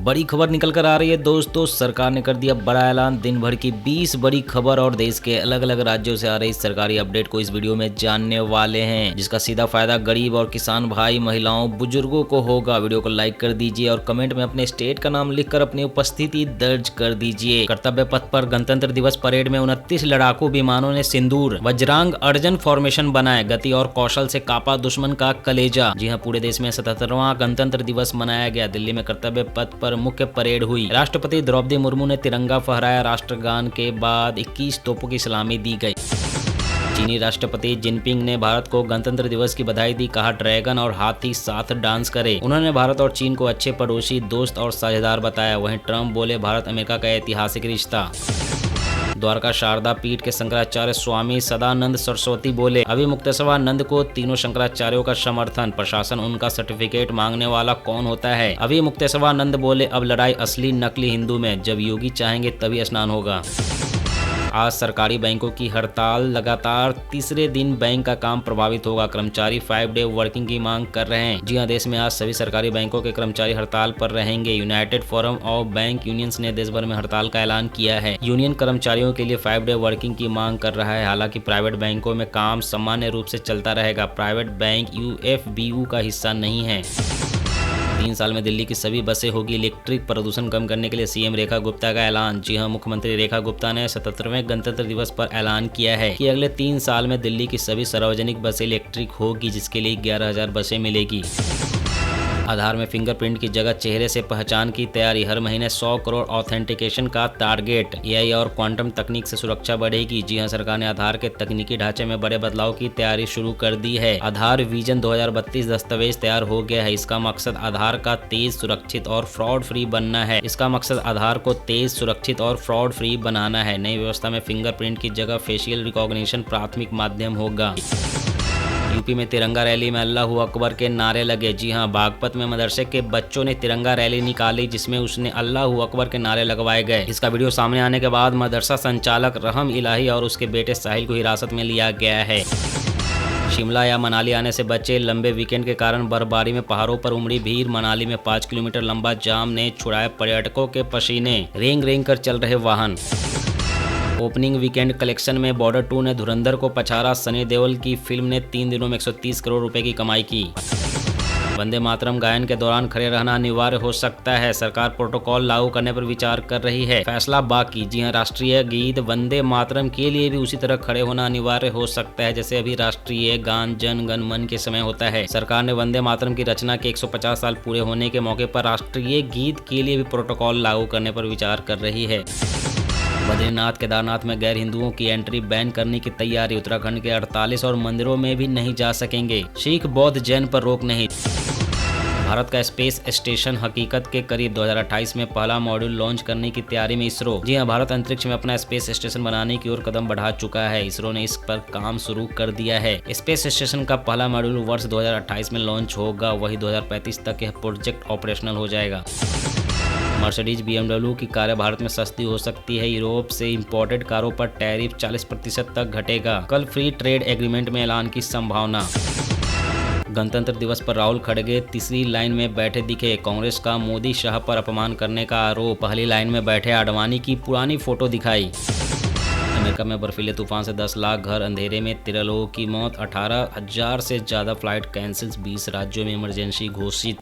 बड़ी खबर निकल कर आ रही है दोस्तों। सरकार ने कर दिया बड़ा ऐलान। दिन भर की 20 बड़ी खबर और देश के अलग अलग राज्यों से आ रही सरकारी अपडेट को इस वीडियो में जानने वाले हैं, जिसका सीधा फायदा गरीब और किसान भाई, महिलाओं, बुजुर्गों को होगा। वीडियो को लाइक कर दीजिए और कमेंट में अपने स्टेट का नाम लिखकर अपनी उपस्थिति दर्ज कर दीजिए। कर्तव्य पथ पर गणतंत्र दिवस परेड में 29 लड़ाकू विमानों ने सिंदूर वज्रांग अर्जन फॉर्मेशन बनाए। गति और कौशल से कापा दुश्मन का कलेजा। जी हाँ, पूरे देश में 77वां गणतंत्र दिवस मनाया गया। दिल्ली में कर्तव्य पथ पर मुख्य परेड हुई। राष्ट्रपति द्रौपदी मुर्मू ने तिरंगा फहराया। राष्ट्रगान के बाद 21 तोपों की सलामी दी गई। चीनी राष्ट्रपति जिनपिंग ने भारत को गणतंत्र दिवस की बधाई दी। कहा, ड्रैगन और हाथी साथ डांस करे। उन्होंने भारत और चीन को अच्छे पड़ोसी, दोस्त और साझेदार बताया। वहीं ट्रंप बोले, भारत अमेरिका का ऐतिहासिक रिश्ता। द्वारका शारदा पीठ के शंकराचार्य स्वामी सदानंद सरस्वती बोले, अभिमुक्तेश्वरानंद को तीनों शंकराचार्यों का समर्थन। प्रशासन उनका सर्टिफिकेट मांगने वाला कौन होता है। अभिमुक्तेश्वरानंद बोले, अब लड़ाई असली नकली हिंदू में। जब योगी चाहेंगे तभी स्नान होगा। आज सरकारी बैंकों की हड़ताल। लगातार तीसरे दिन बैंक का काम प्रभावित होगा। कर्मचारी 5 डे वर्किंग की मांग कर रहे हैं। जी हां, देश में आज सभी सरकारी बैंकों के कर्मचारी हड़ताल पर रहेंगे। United forum of bank unions ने देश भर में हड़ताल का ऐलान किया है। यूनियन कर्मचारियों के लिए 5 डे वर्किंग की मांग कर रहा है। हालांकि प्राइवेट बैंकों में काम सामान्य रूप से चलता रहेगा। प्राइवेट बैंक यूएफबीयू का हिस्सा नहीं है। 3 साल में दिल्ली की सभी बसें होगी इलेक्ट्रिक। प्रदूषण कम करने के लिए सीएम रेखा गुप्ता का ऐलान। जी हां, मुख्यमंत्री रेखा गुप्ता ने 77वें गणतंत्र दिवस पर ऐलान किया है कि अगले 3 साल में दिल्ली की सभी सार्वजनिक बसें इलेक्ट्रिक होगी, जिसके लिए 11,000 बसें मिलेगी। आधार में फिंगरप्रिंट की जगह चेहरे से पहचान की तैयारी। हर महीने 100 करोड़ ऑथेंटिकेशन का टारगेट। एआई और क्वांटम तकनीक से सुरक्षा बढ़ेगी। जी हां, सरकार ने आधार के तकनीकी ढांचे में बड़े बदलाव की तैयारी शुरू कर दी है। आधार विजन 2032 दस्तावेज तैयार हो गया है। इसका मकसद आधार का तेज, सुरक्षित और फ्रॉड फ्री बनना है। बनाना है। नई व्यवस्था में फिंगरप्रिंट की जगह फेशियल रिकॉग्निशन प्राथमिक माध्यम होगा। यूपी में तिरंगा रैली में अल्लाहू अकबर के नारे लगे। जी हां, बागपत में मदरसे के बच्चों ने तिरंगा रैली निकाली, जिसमें उसने अल्लाहू अकबर के नारे लगवाए गए। इसका वीडियो सामने आने के बाद मदरसा संचालक रहम इलाही और उसके बेटे साहिल को हिरासत में लिया गया है। शिमला या मनाली आने से बचे। लंबे वीकेंड के कारण बर्फबारी में पहाड़ों पर उमड़ी भीड़। मनाली में 5 किलोमीटर लंबा जाम ने छुड़ाए पर्यटकों के पसीने। रेंग रेंग कर चल रहे वाहन। ओपनिंग वीकेंड कलेक्शन में बॉर्डर 2 ने धुरंधर को पछाड़ा। सनी देओल की फिल्म ने 3 दिनों में 130 करोड़ रुपए की कमाई की। वंदे मातरम गायन के दौरान खड़े रहना अनिवार्य हो सकता है। सरकार प्रोटोकॉल लागू करने पर विचार कर रही है। फैसला बाकी। जी हां, राष्ट्रीय गीत वंदे मातरम के लिए भी उसी तरह खड़े होना अनिवार्य हो सकता है जैसे अभी राष्ट्रीय गान जन गण मन के समय होता है। सरकार ने वंदे मातरम की रचना के 150 साल पूरे होने के मौके पर राष्ट्रीय गीत के लिए भी प्रोटोकॉल लागू करने पर विचार कर रही है। बद्रीनाथ केदारनाथ में गैर हिंदुओं की एंट्री बैन करने की तैयारी। उत्तराखंड के 48 और मंदिरों में भी नहीं जा सकेंगे। सिख, बौद्ध, जैन पर रोक नहीं। भारत का स्पेस स्टेशन हकीकत के करीब। 2028 में पहला मॉड्यूल लॉन्च करने की तैयारी में इसरो। जी हां, भारत अंतरिक्ष में अपना स्पेस स्टेशन बनाने की ओर कदम बढ़ा चुका है। इसरो ने इस पर काम शुरू कर दिया है। स्पेस स्टेशन का पहला मॉड्यूल वर्ष 2028 में लॉन्च होगा। वही 2035 तक यह प्रोजेक्ट ऑपरेशनल हो जाएगा। मर्सिडीज BMW की कारें भारत में सस्ती हो सकती है। यूरोप से इंपोर्टेड कारों पर टैरिफ 40% तक घटेगा। कल फ्री ट्रेड एग्रीमेंट में ऐलान की संभावना। गणतंत्र दिवस पर राहुल खड़गे तीसरी लाइन में बैठे दिखे। कांग्रेस का मोदी शाह पर अपमान करने का आरोप। पहली लाइन में बैठे आडवाणी की पुरानी फोटो दिखाई। अमेरिका में बर्फीले तूफान से 10 लाख घर अंधेरे में। 13 लोगों की मौत। 18,000 से ज्यादा फ्लाइट कैंसिल। 20 राज्यों में इमरजेंसी घोषित।